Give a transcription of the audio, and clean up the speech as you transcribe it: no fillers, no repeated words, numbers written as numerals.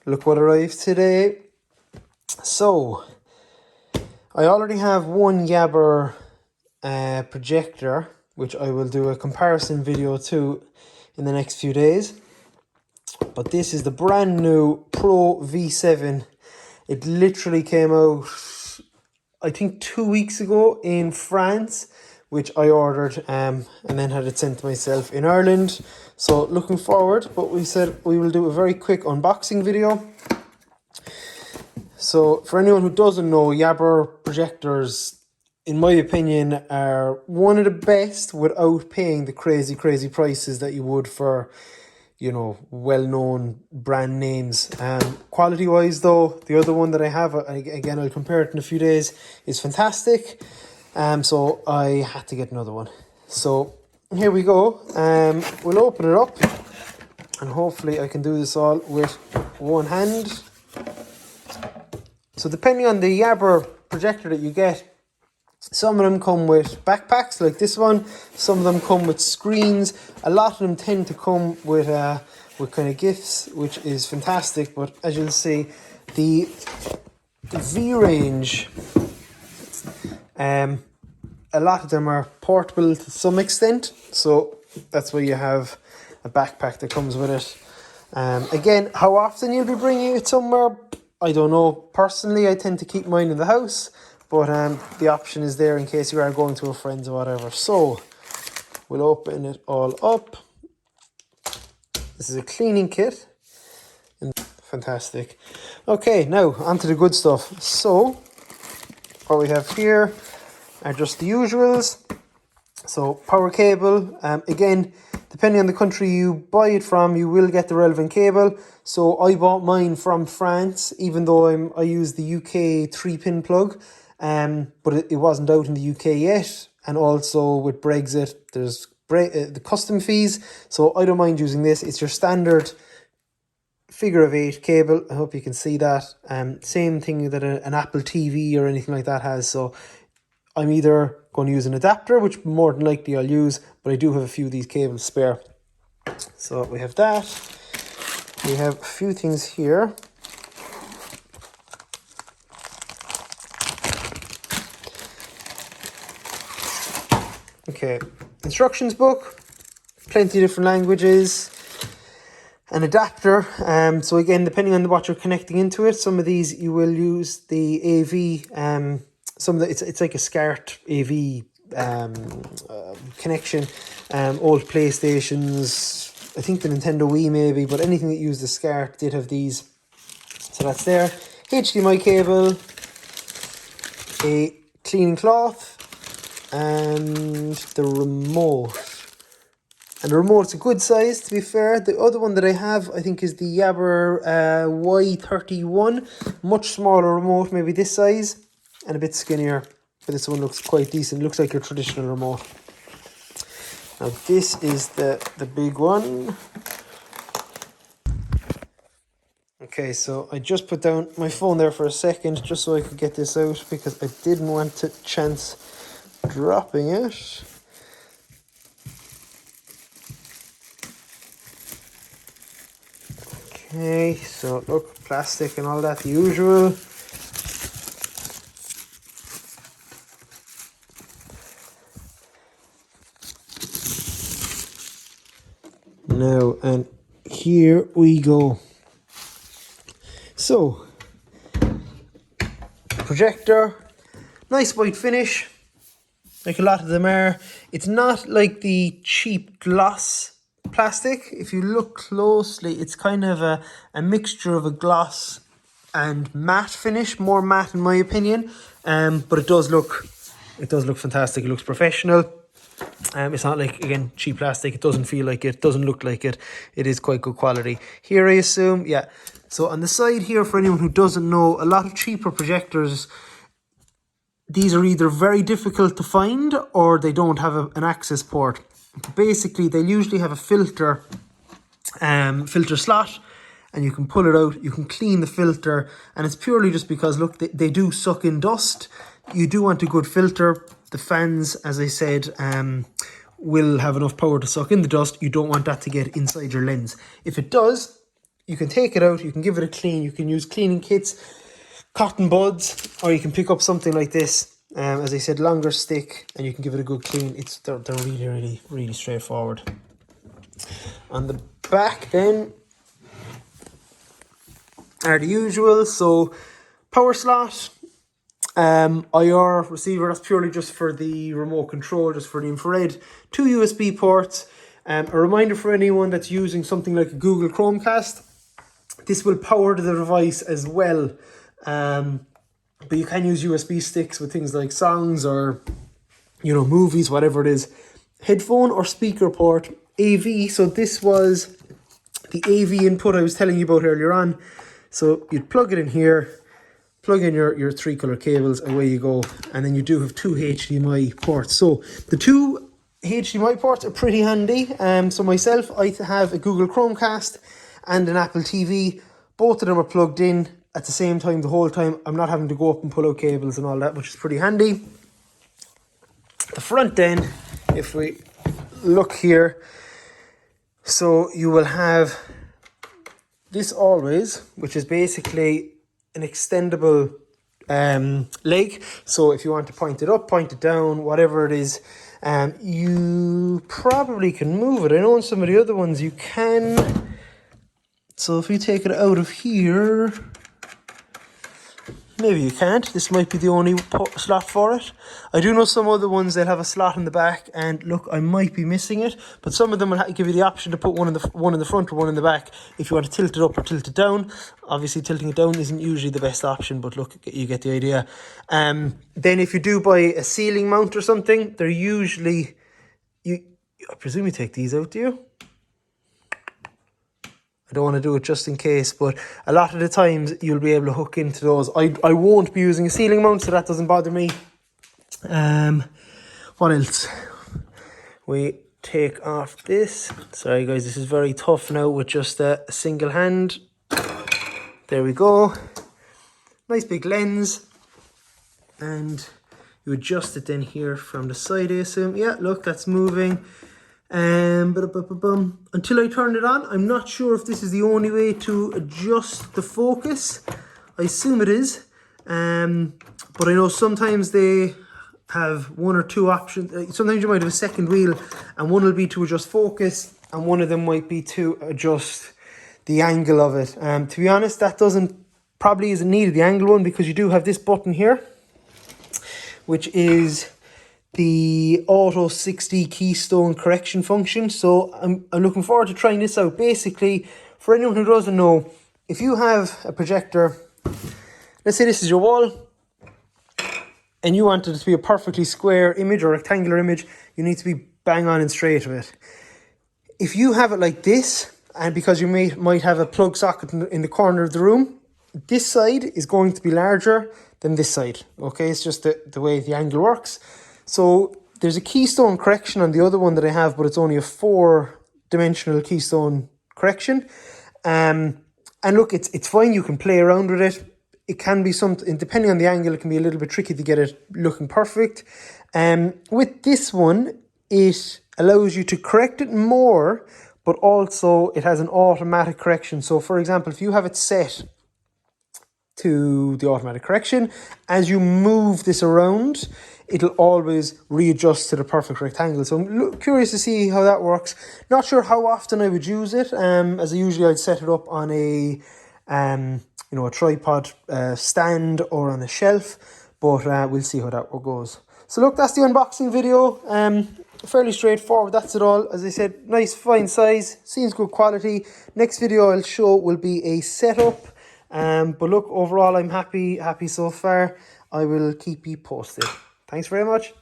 look what arrived today. So, I already have one Yaber projector, which I will do a comparison video to in the next few days. But this is the brand new Pro V7. It literally came out, I think 2 weeks ago in France, which I ordered and then had it sent to myself in Ireland. So looking forward, but we said we will do a very quick unboxing video. So for anyone who doesn't know, Yaber projectors, in my opinion, are one of the best without paying the crazy prices that you would for, you know, well-known brand names. Quality-wise though, the other one that I have, again I'll compare it in a few days, is fantastic. So I had to get another one. So here we go. We'll open it up and hopefully I can do this all with one hand. So depending on the Yaber projector that you get, some of them come with backpacks like this one. Some of them come with screens. A lot of them tend to come with kind of gifts, which is fantastic. But as you'll see, the V range, a lot of them are portable to some extent. So that's why you have a backpack that comes with it. Again, how often you'll be bringing it somewhere, I don't know. Personally, I tend to keep mine in the house. But the option is there in case you are going to a friend's or whatever. So we'll open it all up. This is a cleaning kit. And fantastic. Okay, now onto the good stuff. So what we have here are just the usuals. So power cable. Again, depending on the country you buy it from, you will get the relevant cable. So I bought mine from France, even though I use the UK 3-pin plug. But it wasn't out in the UK yet, and also with Brexit there's the custom fees, so I don't mind using this. It's your standard figure of 8 cable. I hope you can see that. Same thing that an Apple TV or anything like that has. So I'm either going to use an adapter, which more than likely I'll use, but I do have a few of these cables spare. So we have that. We have a few things here. Okay, instructions book, plenty of different languages, an adapter. So again, depending on what you're connecting into it, some of these you will use the AV. Some of it's like a SCART AV connection. Old PlayStations, I think the Nintendo Wii maybe, but anything that used the SCART did have these. So that's there. HDMI cable, a cleaning cloth, and the remote. And the remote's a good size, to be fair. The other one that I have, I think, is the Yaber Y31. Much smaller remote, maybe this size, and a bit skinnier. But this one looks quite decent. Looks like your traditional remote. Now this is the big one. Okay, so I just put down my phone there for a second, just so I could get this out, because I didn't want to chance dropping it. Okay, so look, plastic and all that, the usual. Now, and here we go. So, projector, nice white finish. Like a lot of them are. It's not like the cheap gloss plastic. If you look closely, it's kind of a mixture of a gloss and matte finish, more matte in my opinion. But it does look fantastic. It looks professional. It's not like, again, cheap plastic. It doesn't feel like it, doesn't look like it. It is quite good quality. Here I assume, yeah. So on the side here, for anyone who doesn't know, a lot of cheaper projectors, these are either very difficult to find or they don't have an access port. Basically, they usually have a filter slot, and you can pull it out, you can clean the filter, and it's purely just because, look, they do suck in dust. You do want a good filter. The fans, as I said, will have enough power to suck in the dust. You don't want that to get inside your lens. If it does, you can take it out, you can give it a clean, you can use cleaning kits, cotton buds, or you can pick up something like this. As I said, longer stick, and you can give it a good clean. They're really straightforward. On the back then are the usual, so power slot, IR receiver, that's purely just for the remote control, just for the infrared, 2 USB ports. A reminder for anyone that's using something like a Google Chromecast, this will power the device as well. But you can use USB sticks with things like songs or, you know, movies, whatever it is. Headphone or speaker port, AV. So this was the AV input I was telling you about earlier on. So you'd plug it in here, plug in your 3 color cables, away you go. And then you do have 2 HDMI ports. So the 2 HDMI ports are pretty handy. So myself, I have a Google Chromecast and an Apple TV. Both of them are plugged in at the same time the whole time. I'm not having to go up and pull out cables and all that, which is pretty handy. The front then, if we look here, so you will have this always, which is basically an extendable leg. So if you want to point it up, point it down, whatever it is, you probably can move it. I know in some of the other ones you can. So if you take it out of here, maybe you can't. This might be the only slot for it. I do know some other ones that have a slot in the back, and look, I might be missing it, but some of them will give you the option to put one in the front or one in the back if you want to tilt it up or tilt it down. Obviously, tilting it down isn't usually the best option, but look, you get the idea. Then if you do buy a ceiling mount or something, they're usually, I presume you take these out, do you? I don't want to do it just in case, but a lot of the times you'll be able to hook into those. I won't be using a ceiling mount, so that doesn't bother me. What else? We take off this. Sorry guys, this is very tough now with just a single hand. There we go. Nice big lens. And you adjust it then here from the side, I assume. Yeah, look, that's moving. Until I turn it on, I'm not sure if this is the only way to adjust the focus. I assume it is, but I know sometimes they have 1 or 2 options. Sometimes you might have a second wheel, and one will be to adjust focus, and one of them might be to adjust the angle of it. To be honest, that probably isn't needed, the angle one, because you do have this button here, which is the auto 60 keystone correction function. So I'm looking forward to trying this out. Basically, for anyone who doesn't know, if you have a projector, let's say this is your wall, and you want it to be a perfectly square image or rectangular image, you need to be bang on and straight with it. If you have it like this, and because you might have a plug socket in the corner of the room, this side is going to be larger than this side. Okay, it's just the way the angle works. So there's a keystone correction on the other one that I have, but it's only a 4-dimensional keystone correction. And look, it's fine. You can play around with it. It can be something, depending on the angle, it can be a little bit tricky to get it looking perfect. With this one, it allows you to correct it more, but also it has an automatic correction. So for example, if you have it set to the automatic correction, as you move this around, it'll always readjust to the perfect rectangle. So I'm curious to see how that works. Not sure how often I would use it. As I usually, I'd set it up on a a tripod stand or on a shelf, but we'll see how that goes. So look, that's the unboxing video. Fairly straightforward, that's it all. As I said, nice fine size, seems good quality. Next video I'll show will be a setup. But look, overall I'm happy so far. I will keep you posted. Thanks very much.